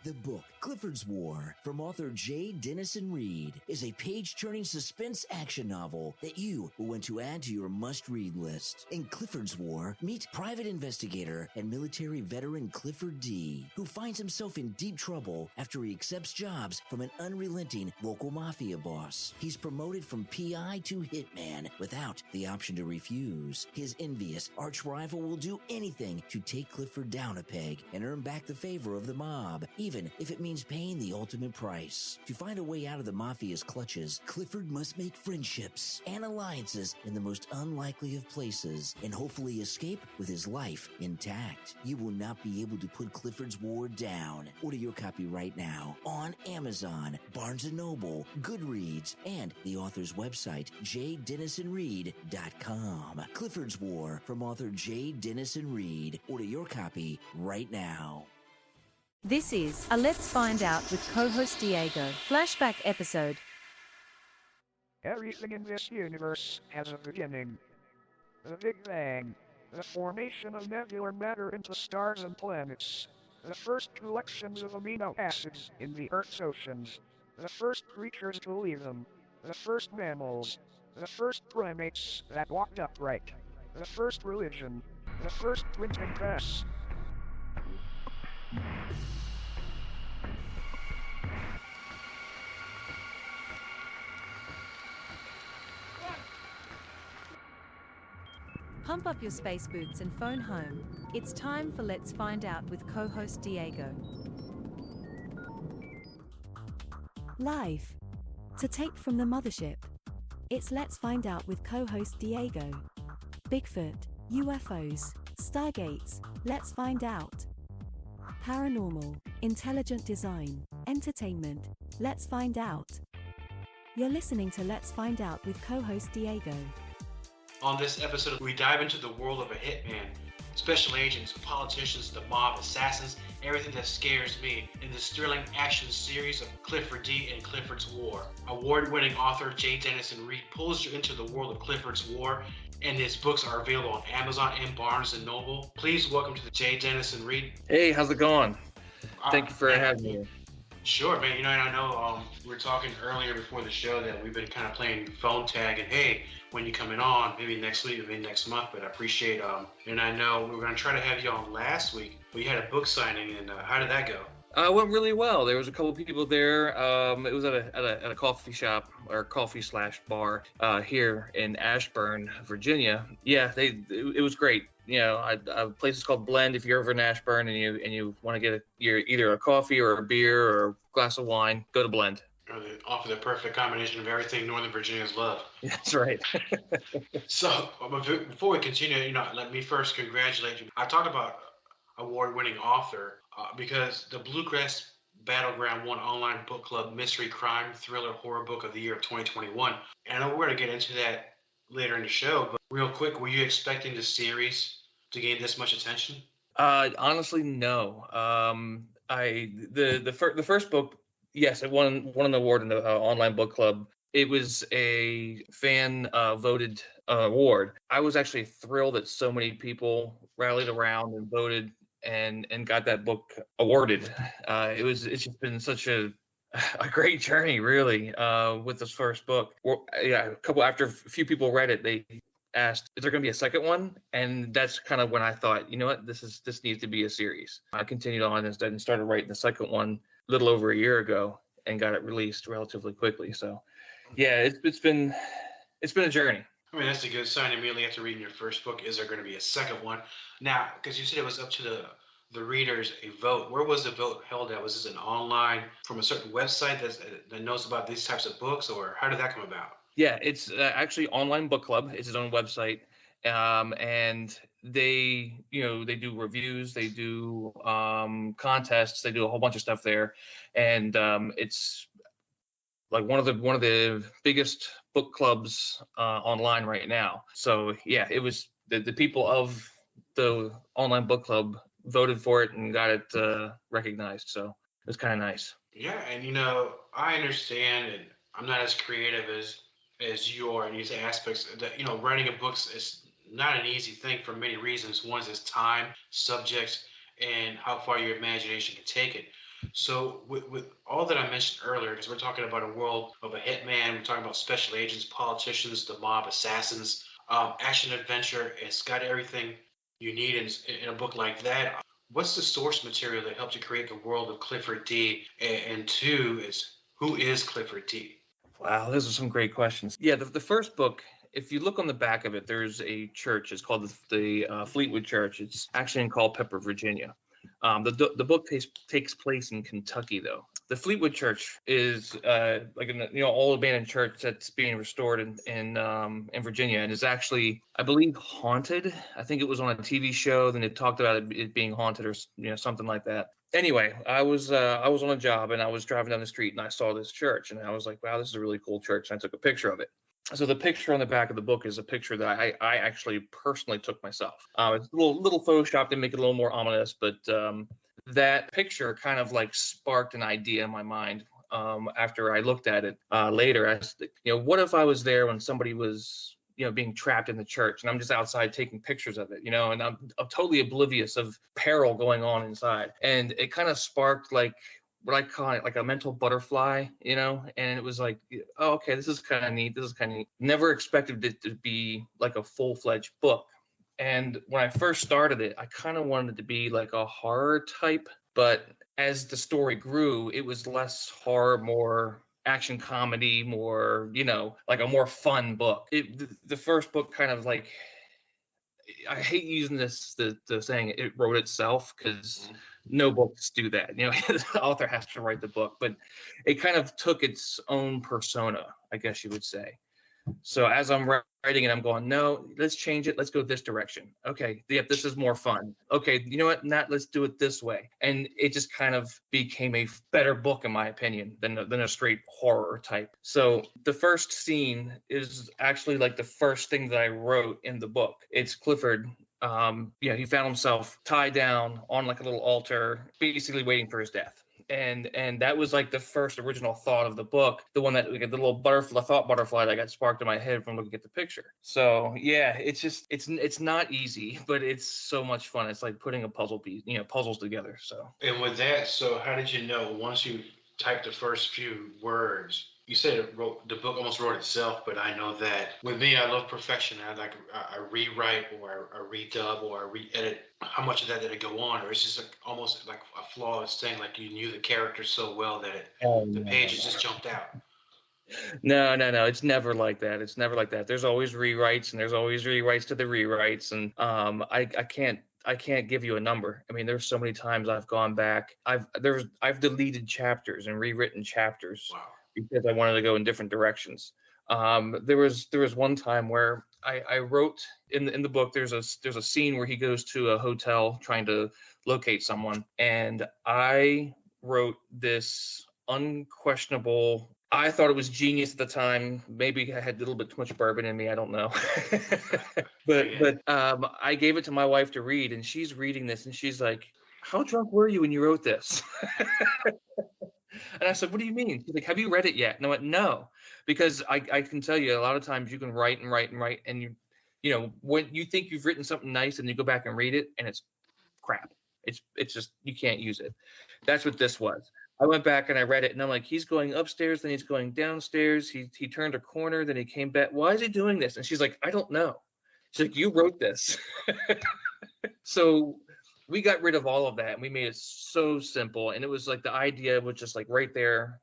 The book, Clifford's War, from author J. Denison Reed, is a page-turning suspense action novel that you will want to add to your must-read list. In Clifford's War, meet private investigator and military veteran Clifford Dee, who finds himself in deep trouble after he accepts jobs from an unrelenting local mafia boss. He's promoted from PI to hitman without the option to refuse. His envious arch-rival will do anything to take Clifford down a peg and earn back the favor of the mob, even if it means paying the ultimate price. To find a way out of the mafia's clutches, Clifford must make friendships and alliances in the most unlikely of places and hopefully escape with his life intact. You will not be able to put Clifford's War down. Order your copy right now on Amazon, Barnes & Noble, Goodreads, and the author's website, jdenisonreed.com. Clifford's War from author J. Denison Reed. Order your copy right now. This is a Let's Find Out with co-host Diego flashback episode. Everything in this universe has a beginning. The Big Bang. The formation of nebular matter into stars and planets. The first collections of amino acids in the Earth's oceans. The first creatures to leave them. The first mammals. The first primates that walked upright. The first religion. The first printing press. Pump up your space boots and phone home. It's time for Let's Find Out with co-host Diego. Live. To tape from the mothership. It's Let's Find Out with co-host Diego. Bigfoot, UFOs, Stargates, Let's Find Out. Paranormal, intelligent design, entertainment, Let's Find Out. You're listening to Let's Find Out with co-host Diego. On this episode, we dive into the world of a hitman, special agents, politicians, the mob, assassins, everything that scares me in this thrilling action series of Clifford Dee and Clifford's War. Award-winning author J. Denison Reed pulls you into the world of Clifford's War, and his books are available on Amazon and Barnes & Noble. Please welcome to the J. Denison Reed. Hey, how's it going? Thank you for having me. Sure, man. You know, and I know we were talking earlier before the show that we've been kind of playing phone tag, and hey, when you coming on, maybe next week, maybe next month, but I appreciate, and I know we were going to try to have you on last week, but you had a book signing, and how did that go? It went really well. There was a couple of people there. It was at a coffee shop or coffee/bar here in Ashburn, Virginia. Yeah, it was great. You know, a place is called Blend. If you're over in Ashburn and you want to get either a coffee or a beer or a glass of wine, go to Blend. They offer the perfect combination of everything Northern Virginians love. That's right. So before we continue, let me first congratulate you. I talked about award-winning author because the Bluegrass Battleground won online book club mystery crime thriller horror book of the year of 2021. And I know we're going to get into that later in the show, but real quick, were you expecting the series to gain this much attention? Honestly, no. The first book, yes, it won an award in the online book club. It was a fan voted award. I was actually thrilled that so many people rallied around and voted and got that book awarded. It's just been such a great journey, really, with this first book. After a few people read it, they asked, "Is there going to be a second one?" And that's kind of when I thought, you know what, this needs to be a series. I continued on instead and started writing the second one a little over a year ago and got it released relatively quickly. So, yeah, it's been a journey. I mean, that's a good sign immediately after reading your first book. Is there going to be a second one? Now, because you said it was up to the readers a vote. Where was the vote held at? Was this an online from a certain website that knows about these types of books, or how did that come about? Yeah, it's actually online book club. It's its own website, and they do reviews, they do contests, they do a whole bunch of stuff there, and it's like one of the biggest book clubs online right now. So yeah, it was the people of the online book club voted for it and got it recognized. So it was kind of nice. Yeah, and I understand, and I'm not as creative as you are in these aspects. That writing a book is not an easy thing for many reasons. One is time, subject, and how far your imagination can take it. So with all that I mentioned earlier, because we're talking about a world of a hitman, we're talking about special agents, politicians, the mob, assassins, action adventure. It's got everything you need in a book like that. What's the source material that helped you create the world of Clifford D? And two is, who is Clifford D? Wow, those are some great questions. Yeah, the first book, if you look on the back of it, there's a church. It's called the Fleetwood Church. It's actually in Culpeper, Virginia. The book takes place in Kentucky, though. The Fleetwood Church is like an old abandoned church that's being restored in Virginia, and is actually, I believe, haunted. I think it was on a TV show. Then it talked about it being haunted, or something like that. Anyway, I was on a job, and I was driving down the street, and I saw this church, and I was like, wow, this is a really cool church. And I took a picture of it. So the picture on the back of the book is a picture that I actually personally took myself. It's a little photoshopped to make it a little more ominous, but that picture kind of like sparked an idea in my mind. After I looked at it later, I said, what if I was there when somebody was being trapped in the church, and I'm just outside taking pictures of it, and I'm totally oblivious of peril going on inside. And it kind of sparked like what I call it, like a mental butterfly, and it was like, oh, okay, this is kind of neat. This is kind of neat. Never expected it to be like a full-fledged book. And when I first started it, I kind of wanted it to be like a horror type, but as the story grew, it was less horror, more action comedy, more, like a more fun book. The first book kind of like, I hate using the saying it wrote itself, because no books do that. The author has to write the book, but it kind of took its own persona, I guess you would say. So as I'm writing it, I'm going, no, let's change it. Let's go this direction. Okay, yep, this is more fun. Okay, you know what? Not let's do it this way. And it just kind of became a better book, in my opinion, than a straight horror type. So the first scene is actually like the first thing that I wrote in the book. It's Clifford. He found himself tied down on like a little altar, basically waiting for his death. And that was like the first original thought of the book, the one that, like, the little butterfly that got sparked in my head from looking at the picture. So yeah, it's not easy, but it's so much fun. It's like putting a puzzles together. So And with that, so how did you know once you typed the first few words? You said the book almost wrote itself, but I know that with me, I love perfection. I rewrite, or I redub, or I re-edit. How much of that did it go on, or it's just like, almost like a flawless thing, like you knew the character so well that oh, the no, pages just jumped out. no, it's never like that. It's never like that. There's always rewrites, and there's always rewrites to the rewrites. And I can't give you a number. I mean, there's so many times I've gone back. I've deleted chapters and rewritten chapters Wow. because I wanted to go in different directions. There was one time where I wrote in the book. There's a scene where he goes to a hotel trying to locate someone, and I wrote this unquestionable. I thought it was genius at the time. Maybe I had a little bit too much bourbon in me. I don't know. but I gave it to my wife to read, and she's reading this, and she's like, "How drunk were you when you wrote this?" And I said, "What do you mean?" She's like, "Have you read it yet?" And I went, "No," because I can tell you a lot of times you can write and write and write, and when you think you've written something nice, and you go back and read it, and it's crap. It's just, you can't use it. That's what this was. I went back and I read it, and I'm like, he's going upstairs, then he's going downstairs. He turned a corner, then he came back. Why is he doing this? And she's like, I don't know. She's like, you wrote this. So we got rid of all of that, and we made it so simple. And it was like the idea was just like right there,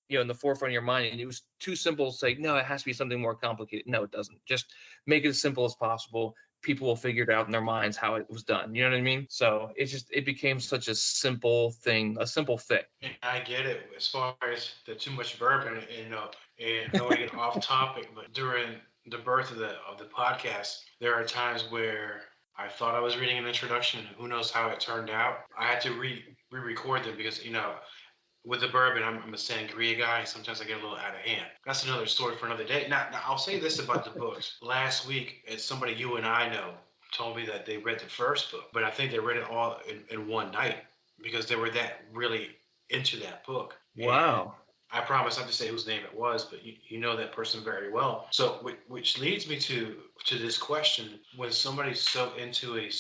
in the forefront of your mind. And it was too simple to say, no, it has to be something more complicated. No, it doesn't. Just make it as simple as possible. People will figure it out in their minds how it was done. You know what I mean? So it became such a simple thing, a simple fit. And I get it as far as the too much bourbon, and I don't want to get off topic, but during the birth of the podcast, there are times where I thought I was reading an introduction, and who knows how it turned out. I had to re-record them because with the bourbon, I'm a sangria guy. Sometimes I get a little out of hand. That's another story for another day. Now I'll say this about the books. Last week, as somebody you and I know told me that they read the first book, but I think they read it all in one night because they were that really into that book. And Wow. I promise not to say whose name it was, but you know that person very well. So, which leads me to this question: when somebody's so into a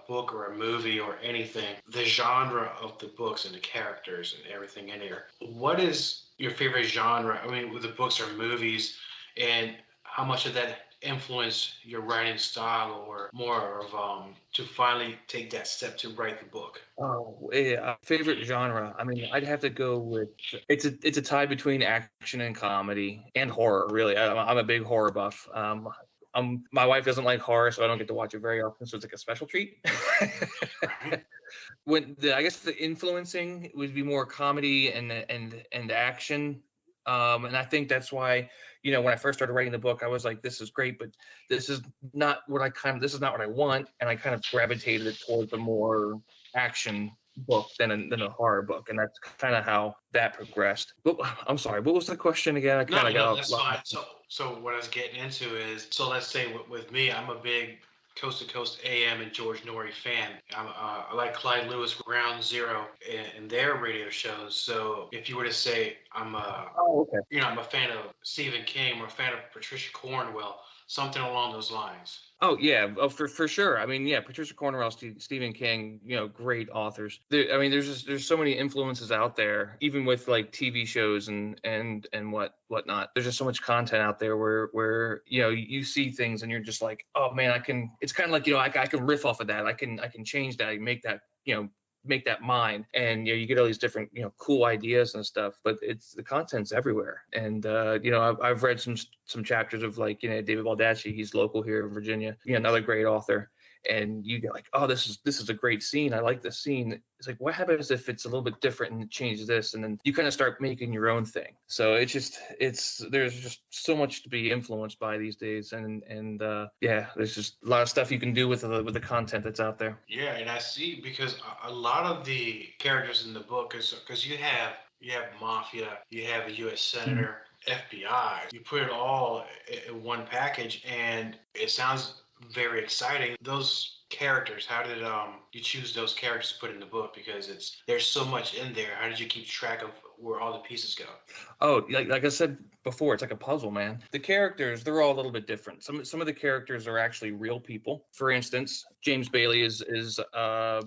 book or a movie or anything, the genre of the books and the characters and everything in here, what is your favorite genre? I mean, with the books or movies, and how much of that influence your writing style, or more of to finally take that step to write the book? Oh, yeah, favorite genre. I mean, I'd have to go with it's a tie between action and comedy and horror. Really, I'm a big horror buff. My wife doesn't like horror, so I don't get to watch it very often. So it's like a special treat. I guess the influencing would be more comedy and action. And I think that's why, when I first started writing the book, I was like, this is great, but this is not what I want. And I kind of gravitated it towards a more action book than a horror book. And that's kind of how that progressed. But I'm sorry, what was the question again? I kind No, of got no, off. that's fine. So what I was getting into is, so let's say with me, I'm a big Coast to Coast AM and George Norrie fan. I like Clyde Lewis, Ground Zero, and their radio shows. So if you were to say Oh, okay. I'm a fan of Stephen King or a fan of Patricia Cornwell, something along those lines. Oh yeah, for sure. I mean, yeah, Patricia Cornwell, Stephen King, great authors. I mean, there's so many influences out there, even with like TV shows and whatnot. There's just so much content out there where you see things and you're just like, oh man, I can. It's kind of like I can riff off of that. I can change that. I can make that mine, and you get all these different cool ideas and stuff, but it's the content's everywhere. And I've read some chapters of like David Baldacci. He's local here in Virginia, another great author, and you get like, oh, this is a great scene, I like this scene. It's like, what happens if it's a little bit different and change this, and then you kind of start making your own thing. So there's just so much to be influenced by these days, and yeah, there's just a lot of stuff you can do with the content that's out there. Yeah, and I see, because a lot of the characters in the book is because you have mafia, you have a U.S. senator, FBI. You put it all in one package, and it sounds very exciting. Those characters, how did you choose those characters to put in the book? Because there's so much in there. How did you keep track of where all the pieces go? Oh, like I said before, it's like a puzzle, man. The characters, they're all a little bit different. Some of the characters are actually real people. For instance, James Bailey is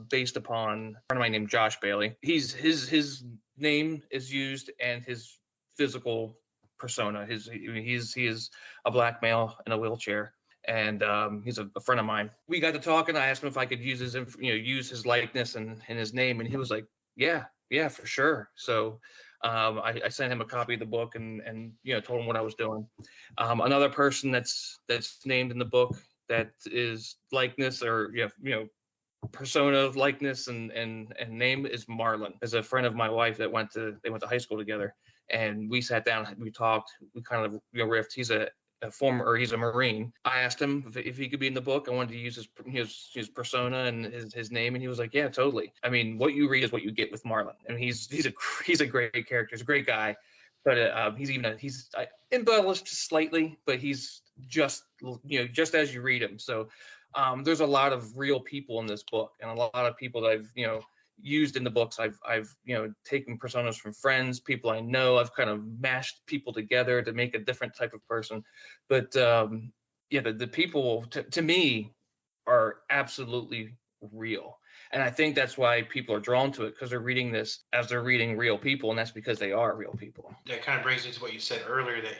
based upon a friend of mine named Josh Bailey. His name is used, and his physical persona. He is a black male in a wheelchair, and he's a friend of mine. We got to talking. I asked him if I could use his likeness and his name, and he was like, yeah, for sure. So I sent him a copy of the book and told him what I was doing. Another person that's named in the book that is likeness, or persona of likeness and name, is Marlon. As a friend of my wife they went to high school together, and we sat down, we talked, we kind of riffed. He's he's a Marine. I asked him if he could be in the book. I wanted to use his persona and his name, and he was like, yeah, totally. I mean, what you read is what you get with Marlon. I mean, he's a great character. He's a great guy, but he's embellished slightly, but he's just as you read him. So there's a lot of real people in this book, and a lot of people that I've used in the books. I've taken personas from friends, people I know. I've kind of mashed people together to make a different type of person. But the people to me are absolutely real, and I think that's why people are drawn to it, because they're reading this as they're reading real people, and that's because they are real people. That kind of brings me to what you said earlier, that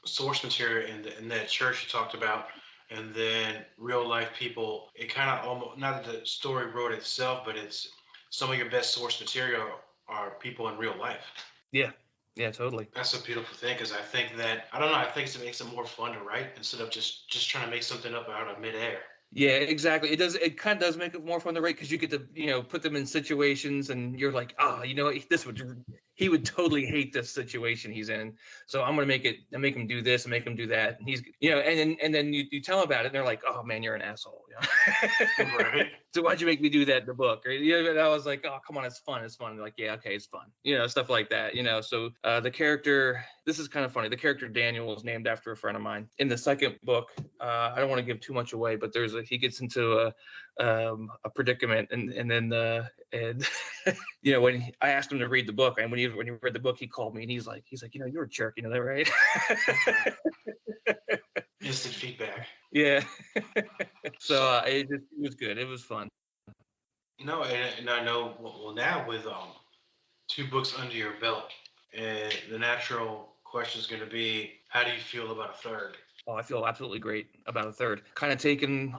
source material in that church you talked about, and then real life people. It kind of almost, not that the story wrote itself, but it's some of your best source material are people in real life. Yeah, totally. That's a beautiful thing, because I think that, I don't know, I think it makes it more fun to write instead of just trying to make something up out of midair. Yeah, exactly. It kind of does make it more fun to write, because you get to put them in situations, and you're like, he would totally hate this situation he's in, so I'm gonna make him do this and make him do that, and he's and then you tell him about it, and they're like, oh man, you're an asshole. Right. So why'd you make me do that in the book? Or, and I was like, oh come on, it's fun. They're like, yeah, okay, it's fun. Stuff like that. So the character, this is kind of funny. The character Daniel is named after a friend of mine. In the second book, I don't want to give too much away, but he gets into a predicament, and then when I asked him to read the book, and when when he read the book, he called me and he's like, you're a jerk, you know that, right? Instant feedback. Yeah. So it was good. It was fun. No, and I know. Well, now with 2 books under your belt, and the natural question is going to be, how do you feel about a third? Oh, I feel absolutely great about a third. Kind of taking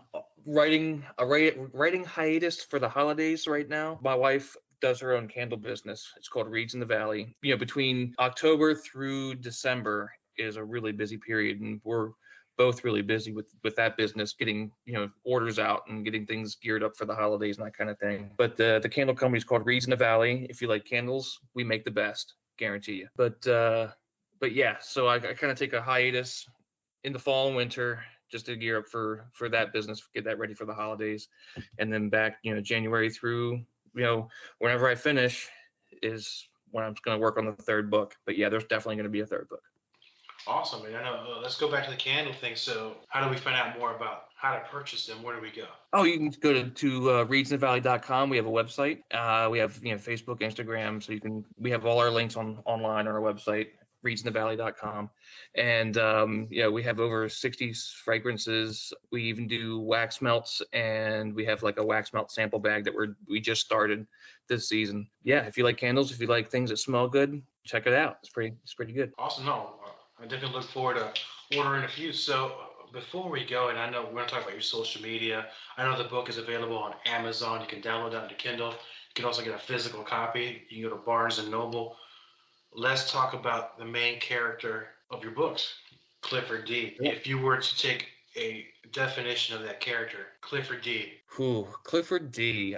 writing hiatus for the holidays right now. My wife does her own candle business. It's called Reeds in the Valley. Between October through December is a really busy period, and we're both really busy with that business, getting orders out and getting things geared up for the holidays and that kind of thing. But the candle company is called Reeds in the Valley. If you like candles, we make the best, guarantee you. But yeah, so I kind of take a hiatus in the fall and winter just to gear up for that business, get that ready for the holidays, and then back January through whenever I finish is when I'm going to work on the third book. But yeah, there's definitely going to be a third book. Awesome, man. I know. Let's go back to the candle thing. So how do we find out more about how to purchase them? Where do we go? Oh, you can go to readsinthevalley.com. We have a website. We have Facebook, Instagram. So we have all our links online on our website, readsinthevalley.com. And we have over 60 fragrances. We even do wax melts, and we have like a wax melt sample bag that we just started this season. Yeah, if you like candles, if you like things that smell good, check it out. It's pretty good. Awesome. No, I definitely look forward to ordering a few. So before we go, and I know we're going to talk about your social media. I know the book is available on Amazon. You can download that onto Kindle. You can also get a physical copy. You can go to Barnes & Noble. Let's talk about the main character of your books, Clifford Dee. Yeah. If you were to take a definition of that character, Clifford Dee. Clifford Dee.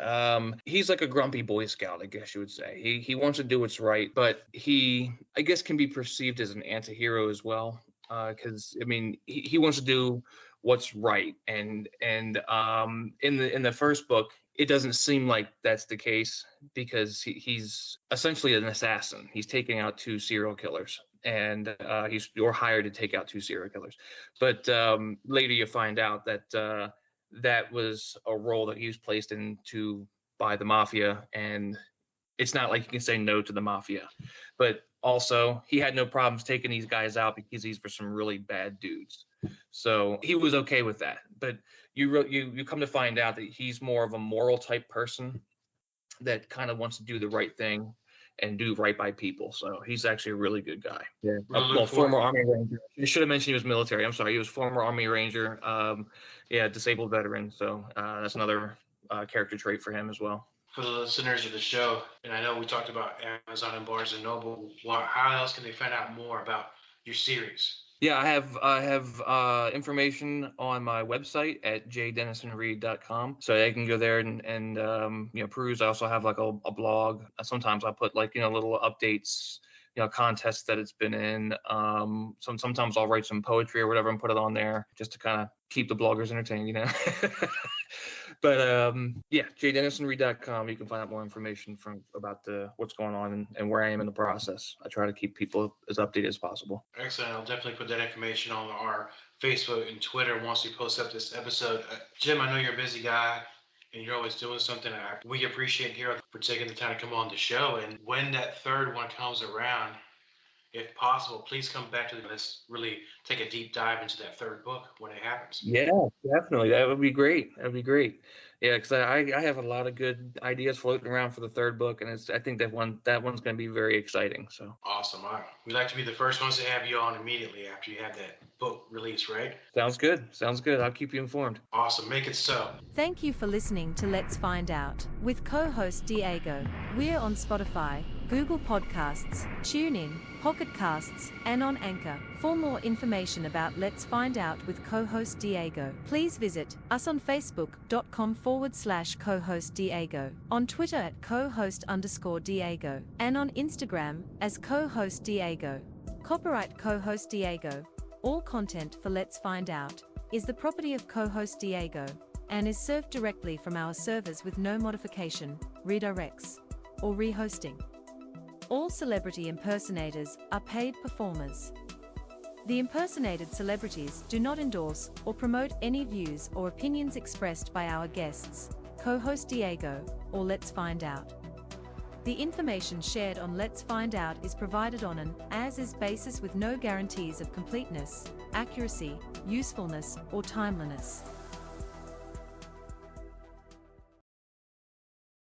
He's like a grumpy Boy Scout, I guess you would say. He wants to do what's right, but he, I guess, can be perceived as an anti-hero as well. Because he wants to do what's right, and in the first book, it doesn't seem like that's the case, because he's essentially an assassin. He's taking out 2 serial killers, and you're hired to take out 2 serial killers. But later you find out that that was a role that he was placed into by the mafia, and it's not like you can say no to the mafia. But also, he had no problems taking these guys out because these were some really bad dudes. So he was okay with that. But you come to find out that he's more of a moral type person that kind of wants to do the right thing and do right by people. So he's actually a really good guy. Yeah. Former Army Ranger. You should have mentioned he was military. I'm sorry. He was former Army Ranger. Disabled veteran. So that's another character trait for him as well. For the listeners of the show, and I know we talked about Amazon and Barnes & Noble, how else can they find out more about your series? Yeah, I have information on my website at jdenisonreed.com, so they can go there and peruse. I also have like a blog. Sometimes I put like little updates, contests that it's been in. Sometimes I'll write some poetry or whatever and put it on there just to kind of keep the bloggers entertained, But jdenisonreed.com, you can find out more information about what's going on and where I am in the process. I try to keep people as updated as possible. Excellent. I'll definitely put that information on our Facebook and Twitter once we post up this episode. Jim, I know you're a busy guy and you're always doing something. We appreciate here for taking the time to come on the show. And when that third one comes around, if possible, please come back to let's really take a deep dive into that third book when it happens. Yeah, definitely. That would be great. Yeah, because I have a lot of good ideas floating around for the third book, and I think that one's going to be very exciting. So awesome. All right. We'd like to be the first ones to have you on immediately after you have that book release, right? Sounds good. I'll keep you informed. Awesome. Make it so. Thank you for listening to Let's Find Out with co-host Diego. We're on Spotify, Google Podcasts, TuneIn, Pocket Casts, and on Anchor. For more information about Let's Find Out with co-host Diego, please visit us on Facebook.com/co-host Diego, on Twitter at co-host_Diego, and on Instagram as co-host Diego. Copyright co-host Diego. All content for Let's Find Out is the property of co-host Diego and is served directly from our servers with no modification, redirects, or rehosting. All celebrity impersonators are paid performers. The impersonated celebrities do not endorse or promote any views or opinions expressed by our guests, co-host Diego, or Let's Find Out. The information shared on Let's Find Out is provided on an as-is basis with no guarantees of completeness, accuracy, usefulness, or timeliness.